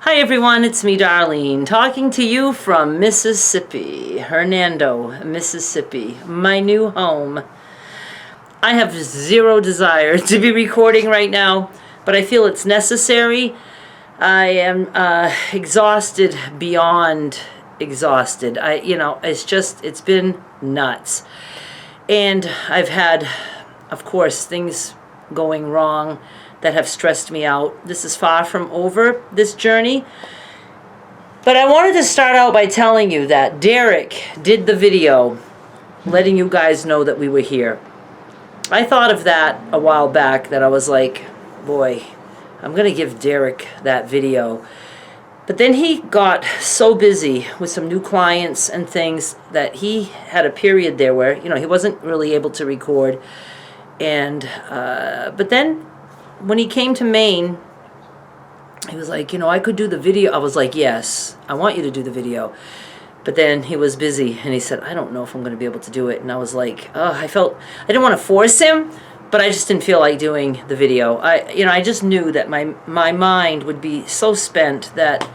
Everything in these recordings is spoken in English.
Hi everyone, it's me Darlene, talking to you from Mississippi, Hernando, Mississippi, my new home. I have zero desire to be recording right now, but I feel it's necessary. I am exhausted beyond exhausted. It's been nuts. And I've had, of course, things going wrong that have stressed me out. This is far from over, this journey. But I wanted to start out by telling you that Derek did the video letting you guys know that we were here. I thought of that a while back, that I was like, boy, I'm going to give Derek that video. But then he got so busy with some new clients and things that he had a period there where, he wasn't really able to record. And, but then when he came to Maine, he was like, I could do the video. I was like, yes, I want you to do the video. But then he was busy and he said, I don't know if I'm going to be able to do it. And I was like, I didn't want to force him, but I just didn't feel like doing the video. I just knew that my mind would be so spent that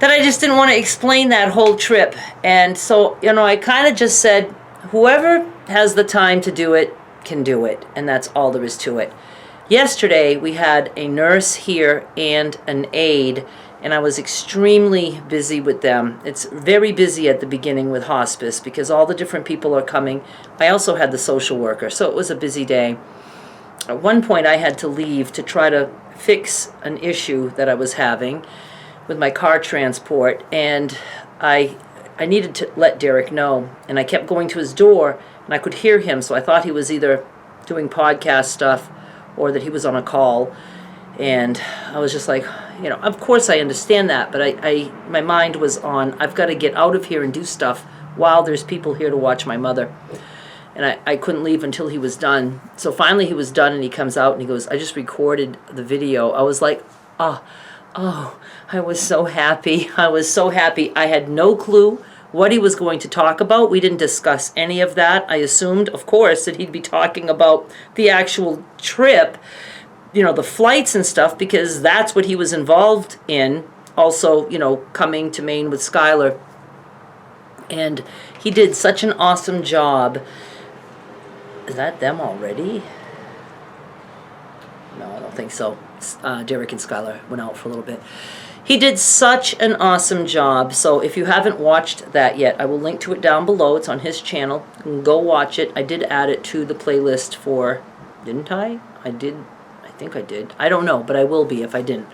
I just didn't want to explain that whole trip. And so, I kind of just said, whoever has the time to do it can do it. And that's all there is to it. Yesterday, we had a nurse here and an aide, and I was extremely busy with them. It's very busy at the beginning with hospice because all the different people are coming. I also had the social worker, so it was a busy day. At one point, I had to leave to try to fix an issue that I was having with my car transport, and I needed to let Derek know, and I kept going to his door, and I could hear him, so I thought he was either doing podcast stuff or that he was on a call. And I was just like, of course I understand that, but my mind was on, I've got to get out of here and do stuff while there's people here to watch my mother. And I couldn't leave until he was done. So finally he was done, and he comes out and he goes, I just recorded the video. I was like, oh, I was so happy. I had no clue what he was going to talk about. We didn't discuss any of that. I assumed, of course, that he'd be talking about the actual trip, the flights and stuff, because that's what he was involved in. Also, coming to Maine with Skylar. And he did such an awesome job. Is that them already? No, I don't think so. Derek and Skylar went out for a little bit. He did such an awesome job. So if you haven't watched that yet, I will link to it down below. It's on his channel. You can go watch it. I did add it to the playlist for, didn't I? I think I did. I don't know, but I will be if I didn't.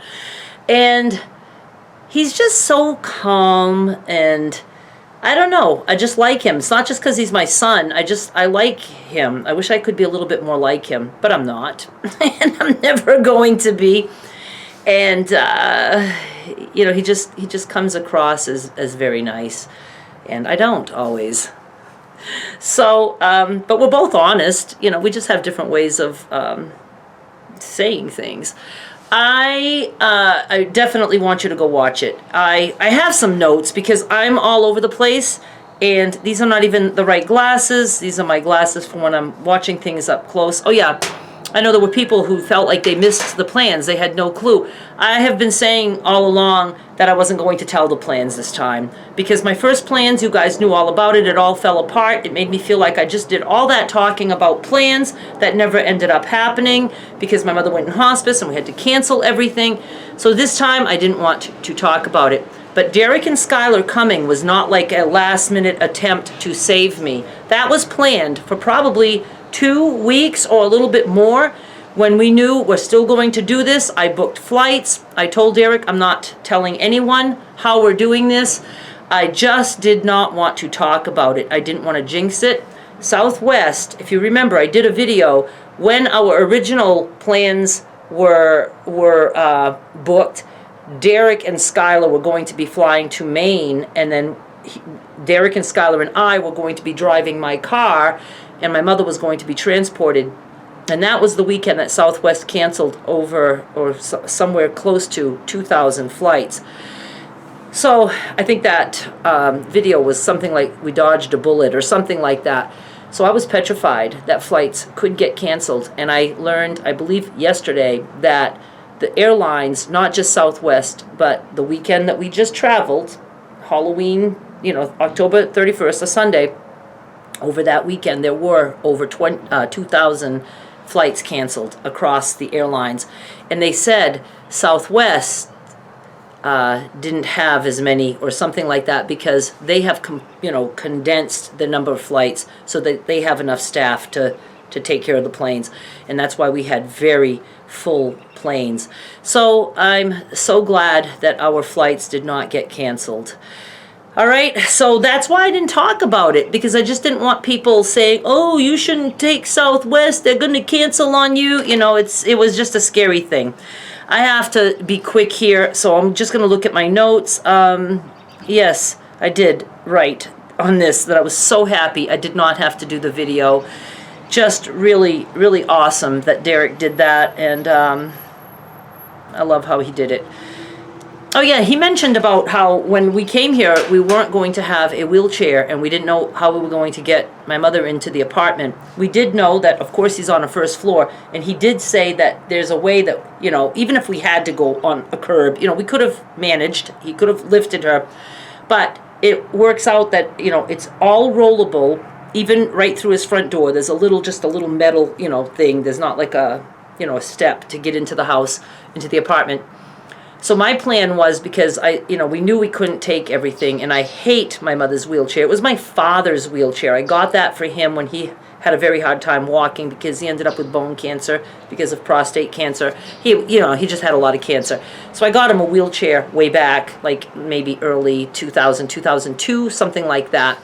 And he's just so calm, and I don't know. I just like him. It's not just because he's my son. I like him. I wish I could be a little bit more like him, but I'm not. And I'm never going to be. And, he just comes across as very nice. And I don't always. So, but we're both honest. We just have different ways of saying things. I definitely want you to go watch it. I have some notes because I'm all over the place. And these are not even the right glasses. These are my glasses for when I'm watching things up close. Oh, yeah. I know there were people who felt like they missed the plans. They had no clue. I have been saying all along that I wasn't going to tell the plans this time. Because my first plans, you guys knew all about it. It all fell apart. It made me feel like I just did all that talking about plans that never ended up happening because my mother went in hospice and we had to cancel everything. So this time I didn't want to talk about it. But Derek and Skylar coming was not like a last-minute attempt to save me. That was planned for probably 2 weeks or a little bit more. When we knew we're still going to do this, I booked flights. I told Derek I'm not telling anyone how we're doing this. I just did not want to talk about it. I didn't want to jinx it. Southwest, if you remember, I did a video when our original plans were booked. Derek and Skylar were going to be flying to Maine, and then Derek and Skylar and I were going to be driving my car, and my mother was going to be transported. And that was the weekend that Southwest canceled over, or somewhere close to 2,000 flights. So I think that video was something like we dodged a bullet or something like that. So I was petrified that flights could get canceled. And I learned, I believe yesterday, that the airlines, not just Southwest, but the weekend that we just traveled, Halloween, October 31st, a Sunday, over that weekend, there were over 2,000 flights canceled across the airlines. And they said Southwest didn't have as many or something like that because they have, condensed the number of flights so that they have enough staff to take care of the planes. And that's why we had very full planes. So I'm so glad that our flights did not get canceled. All right, so that's why I didn't talk about it, because I just didn't want people saying, oh, you shouldn't take Southwest, they're going to cancel on you. It was just a scary thing. I have to be quick here, so I'm just going to look at my notes. Yes, I did write on this that I was so happy I did not have to do the video. Just really, really awesome that Derek did that, and I love how he did it. Oh yeah, he mentioned about how when we came here, we weren't going to have a wheelchair, and we didn't know how we were going to get my mother into the apartment. We did know that, of course, he's on the first floor, and he did say that there's a way that, even if we had to go on a curb, we could have managed. He could have lifted her, but it works out that, it's all rollable, even right through his front door. There's just a little metal, thing. There's not like a step to get into the house, into the apartment. So my plan was, because we knew we couldn't take everything, and I hate my mother's wheelchair. It was my father's wheelchair. I got that for him when he had a very hard time walking because he ended up with bone cancer because of prostate cancer. He just had a lot of cancer. So I got him a wheelchair way back, like maybe early 2000, 2002, something like that.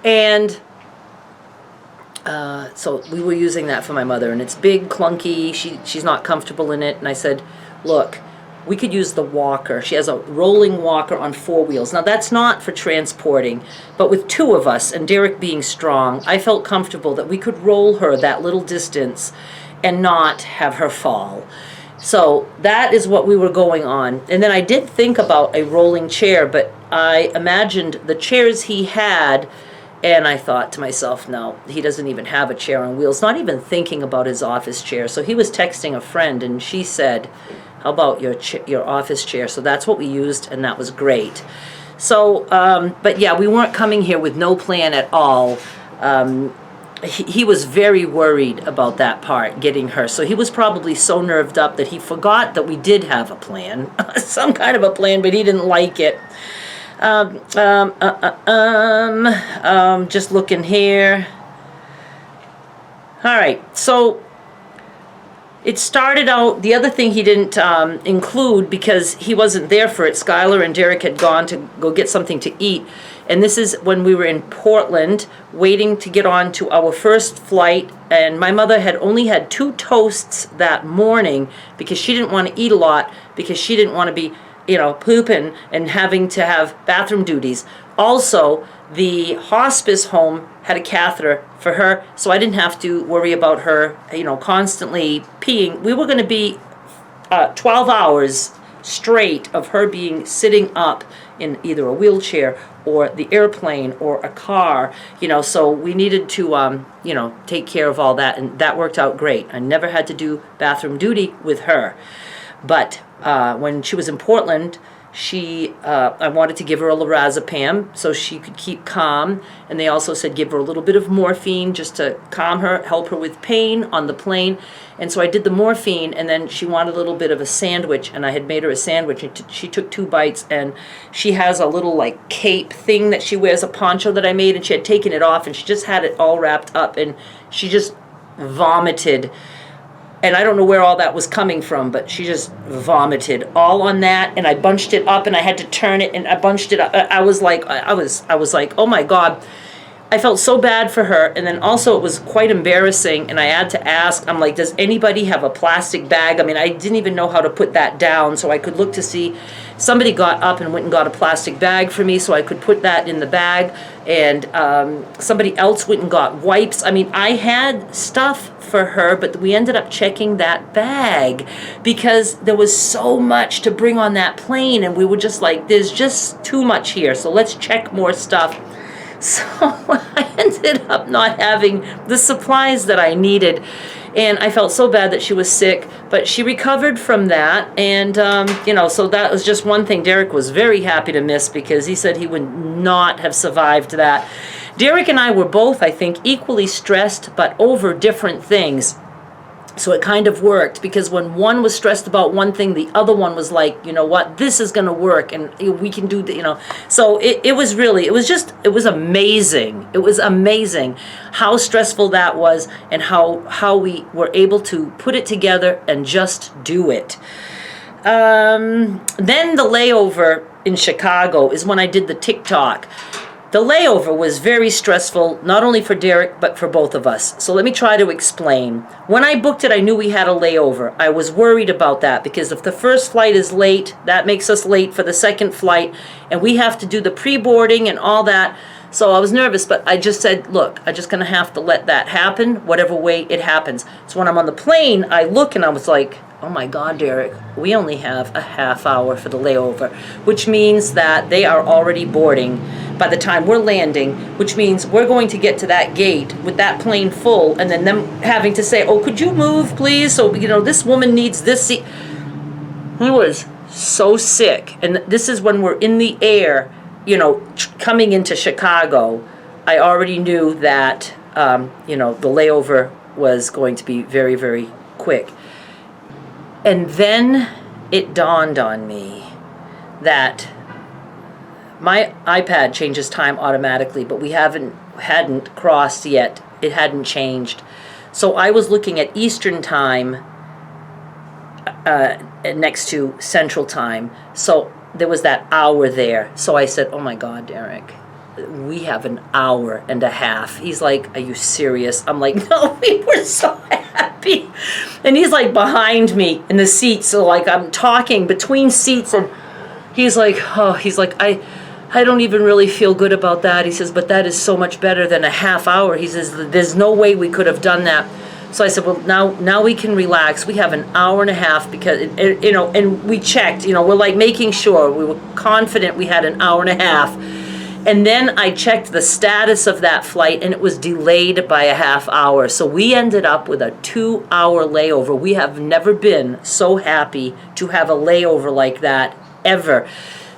And so we were using that for my mother, and it's big, clunky. She's not comfortable in it. And I said, look, we could use the walker. She has a rolling walker on 4 wheels. Now, that's not for transporting, but with 2 of us, and Derek being strong, I felt comfortable that we could roll her that little distance and not have her fall. So that is what we were going on. And then I did think about a rolling chair, but I imagined the chairs he had, and I thought to myself, no, he doesn't even have a chair on wheels, not even thinking about his office chair. So he was texting a friend, and she said, how about your office chair? So that's what we used, and that was great. So, but yeah, we weren't coming here with no plan at all. He was very worried about that part, getting her. So he was probably so nerved up that he forgot that we did have a plan, some kind of a plan, but he didn't like it. Just looking here. All right, so it started out, the other thing he didn't include, because he wasn't there for it, Skylar and Derek had gone to go get something to eat, and this is when we were in Portland, waiting to get on to our first flight, and my mother had only had 2 toasts that morning, because she didn't want to eat a lot, because she didn't want to be, pooping and having to have bathroom duties. Also, the hospice home had a catheter for her, so I didn't have to worry about her, constantly peeing. We were going to be 12 hours straight of her being sitting up in either a wheelchair or the airplane or a car, so we needed to, take care of all that, and that worked out great. I never had to do bathroom duty with her. But when she was in Portland, I wanted to give her a lorazepam so she could keep calm, and they also said give her a little bit of morphine just to calm her, help her with pain on the plane. And so I did the morphine, and then she wanted a little bit of a sandwich, and I had made her a sandwich, and she took 2 bites, and she has a little like cape thing that she wears, a poncho that I made, and she had taken it off, and she just had it all wrapped up, and she just vomited. And I don't know where all that was coming from, but she just vomited all on that, and I bunched it up, and I had to turn it, and I bunched it up. I was like, oh my God. I felt so bad for her, and then also it was quite embarrassing, and I had to ask, I'm like, does anybody have a plastic bag? I mean, I didn't even know how to put that down, so I could look to see. Somebody got up and went and got a plastic bag for me so I could put that in the bag, and somebody else went and got wipes. I mean, I had stuff for her, but we ended up checking that bag because there was so much to bring on that plane, and we were just like, there's just too much here, so let's check more stuff. So I ended up not having the supplies that I needed. And I felt so bad that she was sick, but she recovered from that. And, so that was just one thing Derek was very happy to miss, because he said he would not have survived that. Derek and I were both, I think, equally stressed, but over different things. So it kind of worked, because when one was stressed about one thing, the other one was like, you know what, this is going to work, and we can do the, So it was amazing. It was amazing how stressful that was, and how we were able to put it together and just do it. Then the layover in Chicago is when I did the TikTok. The layover was very stressful, not only for Derek, but for both of us. So let me try to explain. When I booked it, I knew we had a layover. I was worried about that, because if the first flight is late, that makes us late for the second flight, and we have to do the pre-boarding and all that. So I was nervous, but I just said, look, I'm just going to have to let that happen, whatever way it happens. So when I'm on the plane, I look and I was like, oh my God, Derek, we only have a half hour for the layover, which means that they are already boarding by the time we're landing, which means we're going to get to that gate with that plane full, and then them having to say, oh, could you move, please? So, this woman needs this seat. He was so sick. And this is when we're in the air, coming into Chicago. I already knew that, the layover was going to be very, very quick. And then it dawned on me that my iPad changes time automatically, but we hadn't crossed yet. It hadn't changed. So I was looking at Eastern time next to Central time. So there was that hour there. So I said, oh my God, Derek, we have an hour and a half. He's like, are you serious? I'm like, no, we were so happy. And he's like behind me in the seat. So like I'm talking between seats, and he's like, I don't even really feel good about that. He says, but that is so much better than a half hour. He says, there's no way we could have done that. So I said, well, now we can relax. We have an hour and a half, because, and we checked, we're like making sure. We were confident we had an hour and a half. And then I checked the status of that flight, and it was delayed by a half hour. So we ended up with a 2-hour layover. We have never been so happy to have a layover like that, ever.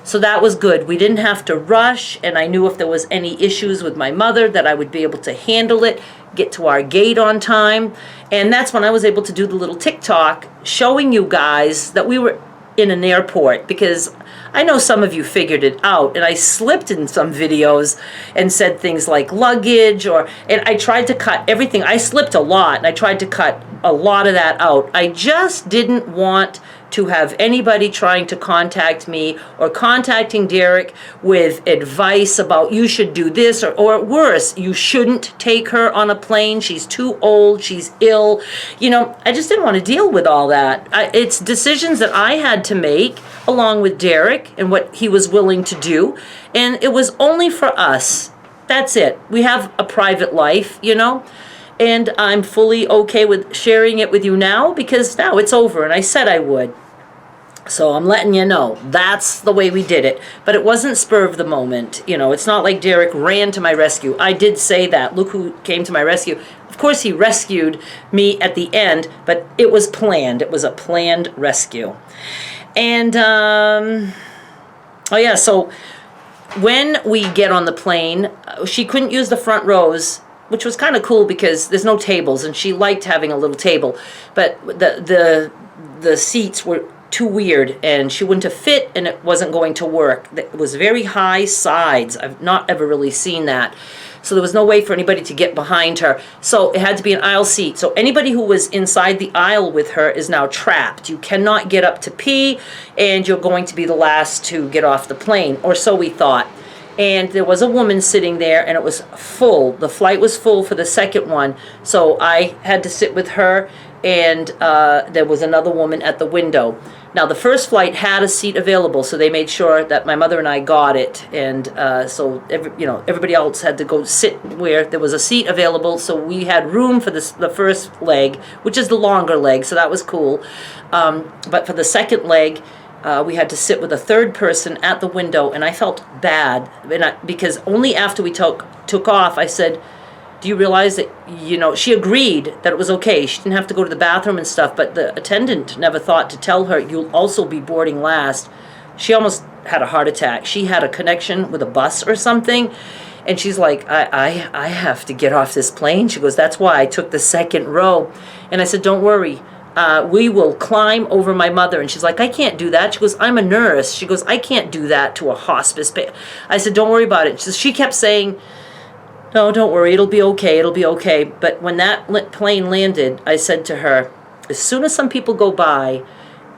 So that was good. We didn't have to rush, and I knew if there was any issues with my mother that I would be able to handle it, get to our gate on time. And that's when I was able to do the little TikTok showing you guys that we were in an airport, because I know some of you figured it out, and I slipped in some videos and said things like luggage, and I tried to cut everything. I slipped a lot, and I tried to cut a lot of that out. I just didn't want to have anybody trying to contact me or contacting Derek with advice about you should do this, or worse, you shouldn't take her on a plane. She's too old. She's ill. I just didn't want to deal with all that. It's decisions that I had to make along with Derek and what he was willing to do. And it was only for us. That's it. We have a private life, and I'm fully okay with sharing it with you now, because now it's over, and I said I would. So I'm letting you know, that's the way we did it. But it wasn't spur of the moment. It's not like Derek ran to my rescue. I did say that. Look who came to my rescue. Of course, he rescued me at the end, but it was planned. It was a planned rescue. And, so when we get on the plane, she couldn't use the front rows, which was kind of cool because there's no tables, and she liked having a little table. But the seats were too weird, and she wouldn't have fit, and it wasn't going to work. It was very high sides. I've not ever really seen that. So there was no way for anybody to get behind her. So it had to be an aisle seat. So anybody who was inside the aisle with her is now trapped. You cannot get up to pee, and you're going to be the last to get off the plane, or so we thought. And there was a woman sitting there, and it was full. The flight was full for the second one. So I had to sit with her, and there was another woman at the window. Now, the first flight had a seat available, so they made sure that my mother and I got it. And so everybody else had to go sit where there was a seat available. So we had room for the first leg, which is the longer leg, so that was cool. But for the second leg, we had to sit with a third person at the window, and I felt bad because only after we took off, I said, do you realize that, she agreed that it was okay. She didn't have to go to the bathroom and stuff, but the attendant never thought to tell her, you'll also be boarding last. She almost had a heart attack. She had a connection with a bus or something, and she's like, I have to get off this plane. She goes, that's why I took the second row. And I said, don't worry. We will climb over my mother. And she's like, I can't do that. She goes, I'm a nurse. She goes, I can't do that to a hospice. I said, don't worry about it. She kept saying, no, don't worry. It'll be okay. It'll be okay. But when that plane landed, I said to her, as soon as some people go by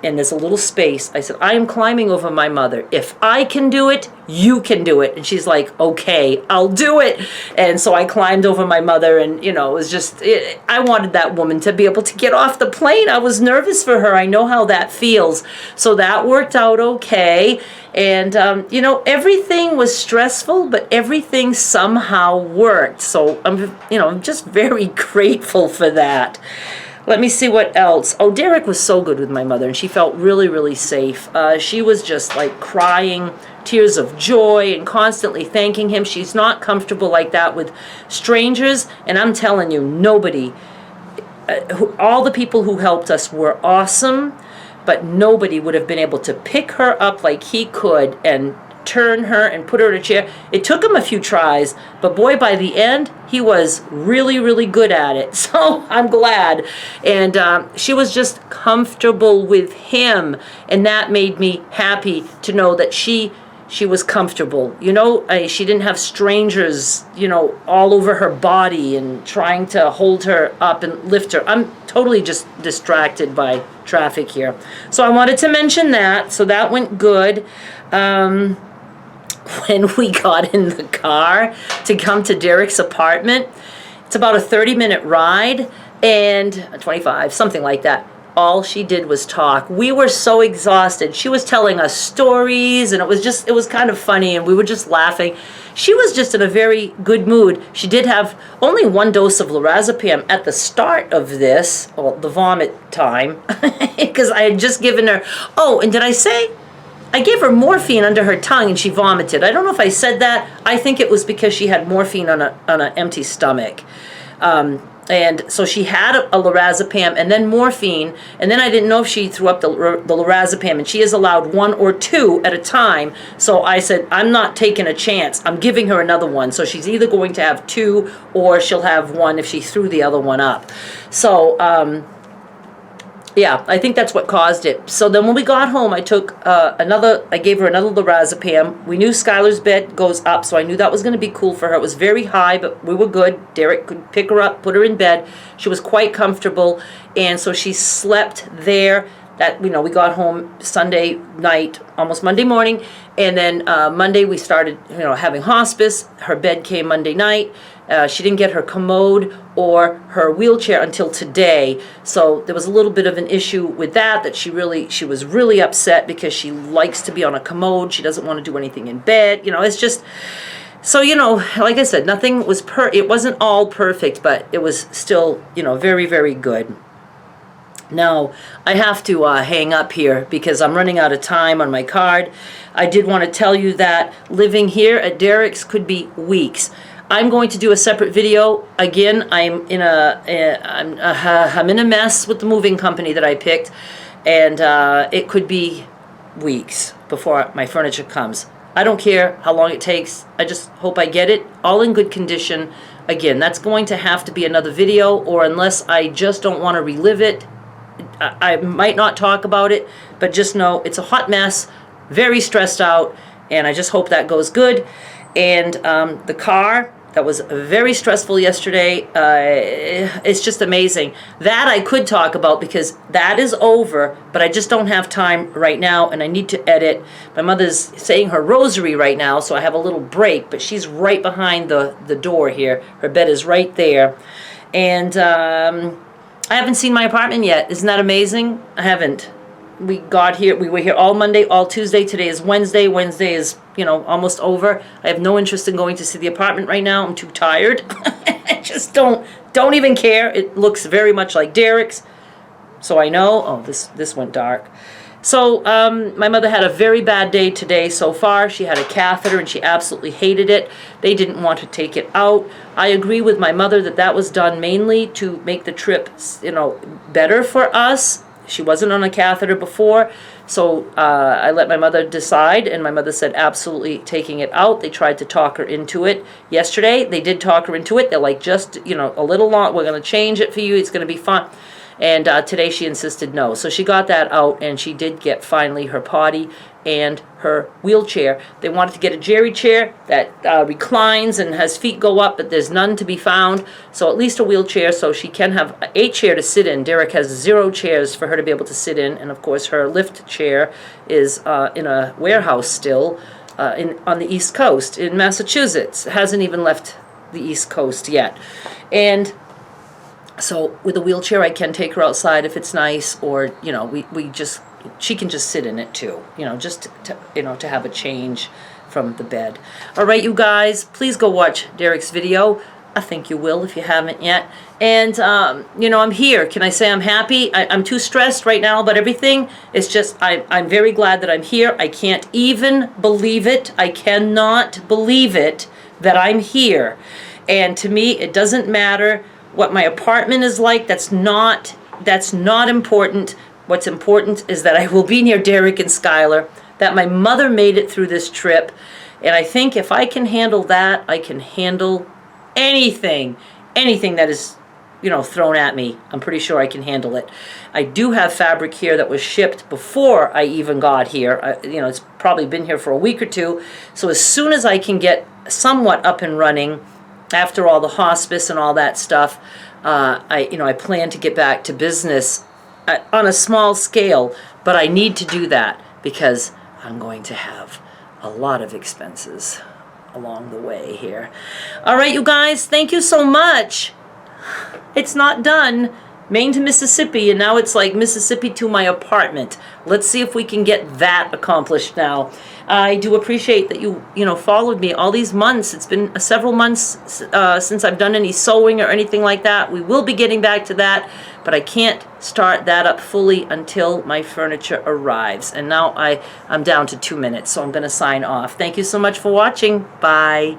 and there's a little space, I said, I am climbing over my mother. If I can do it, you can do it. And she's like, okay, I'll do it. And so I climbed over my mother, and, it was just, I wanted that woman to be able to get off the plane. I was nervous for her. I know how that feels. So that worked out okay. And, everything was stressful, but everything somehow worked. So I'm just very grateful for that. Let me see what else. Oh, Derek was so good with my mother, and she felt really, really safe. She was just like crying tears of joy and constantly thanking him. She's not comfortable like that with strangers, and I'm telling you, nobody, all the people who helped us were awesome, but nobody would have been able to pick her up like he could and turn her and put her in a chair. It took him a few tries, but boy, by the end, he was really, really good at it. So I'm glad. And she was just comfortable with him, and that made me happy to know that she was comfortable. She didn't have strangers, all over her body and trying to hold her up and lift her. I'm totally just distracted by traffic here. So I wanted to mention that. So that went good. When we got in the car to come to Derek's apartment, it's about a 30-minute ride, and 25, something like that. All she did was talk. We were so exhausted. She was telling us stories, and it was kind of funny, and we were just laughing. She was just in a very good mood. She did have only one dose of lorazepam at the start of this, well, the vomit time, because I had just given her, oh, and did I say? I gave her morphine under her tongue and she vomited. I don't know if I said that. I think it was because she had morphine on an empty stomach. And so she had a lorazepam and then morphine, and then I didn't know if she threw up the lorazepam, and she is allowed 1 or 2 at a time. So I said, I'm not taking a chance. I'm giving her another one. So she's either going to have 2 or she'll have 1 if she threw the other one up. So, yeah, I think that's what caused it. So then when we got home, I gave her another lorazepam. We knew Skylar's bed goes up, so I knew that was going to be cool for her. It was very high, but we were good. Derek could pick her up, put her in bed. She was quite comfortable, and so she slept there. We got home Sunday night, almost Monday morning, and then Monday we started, having hospice. Her bed came Monday night. She didn't get her commode or her wheelchair until today, so there was a little bit of an issue with that she was really upset because she likes to be on a commode. She doesn't want to do anything in bed. It's just, so, like I said, nothing was it wasn't all perfect, but it was still, very, very good. Now, I have to hang up here because I'm running out of time on my card. I did want to tell you that living here at Derek's could be weeks. I'm going to do a separate video. Again, I'm in a mess with the moving company that I picked, and it could be weeks before my furniture comes. I don't care how long it takes. I just hope I get it all in good condition. Again, that's going to have to be another video, or unless I just don't want to relive it, I might not talk about it, but just know it's a hot mess, very stressed out, and I just hope that goes good. And the car, that was very stressful yesterday. It's just amazing. That I could talk about because that is over, but I just don't have time right now, and I need to edit. My mother's saying her rosary right now, so I have a little break, but she's right behind the door here. Her bed is right there. And I haven't seen my apartment yet. Isn't that amazing? I haven't. We got here, we were here all Monday, all Tuesday. Today is Wednesday. Wednesday is, almost over. I have no interest in going to see the apartment right now. I'm too tired. I just don't even care. It looks very much like Derek's. So I know, oh, this went dark. So my mother had a very bad day today so far. She had a catheter and she absolutely hated it. They didn't want to take it out. I agree with my mother that that was done mainly to make the trip, better for us. She wasn't on a catheter before, so I let my mother decide, and my mother said absolutely taking it out. They tried to talk her into it yesterday. They did talk her into it. They're like, just, a little long. We're going to change it for you. It's going to be fine. And today she insisted no. So she got that out, and she did get finally her potty and her wheelchair. They wanted to get a Jerry chair that reclines and has feet go up, but there's none to be found. So at least a wheelchair so she can have a chair to sit in. Derek has 0 chairs for her to be able to sit in. And of course her lift chair is in a warehouse still on the East Coast in Massachusetts. It hasn't even left the East Coast yet. And so with a wheelchair, I can take her outside if it's nice, or, she can just sit in it too, just to have a change from the bed. All right, you guys, please go watch Derek's video. I think you will if you haven't yet. And, I'm here. Can I say I'm happy? I'm too stressed right now about everything. It's just, I'm very glad that I'm here. I can't even believe it. I cannot believe it that I'm here. And to me, it doesn't matter what my apartment is like. That's not important. What's important is that I will be near Derek and Skylar, that my mother made it through this trip. And I think if I can handle that, I can handle anything that is, thrown at me. I'm pretty sure I can handle it. I do have fabric here that was shipped before I even got here. It's probably been here for a week or two. So as soon as I can get somewhat up and running, after all the hospice and all that stuff, I plan to get back to business on a small scale, but I need to do that because I'm going to have a lot of expenses along the way here. All right, you guys, thank you so much. It's not done. Maine to Mississippi, and now it's like Mississippi to my apartment. Let's see if we can get that accomplished now. I do appreciate that you followed me all these months. It's been several months since I've done any sewing or anything like that. We will be getting back to that, but I can't start that up fully until my furniture arrives. And now I'm down to 2 minutes, so I'm going to sign off. Thank you so much for watching. Bye.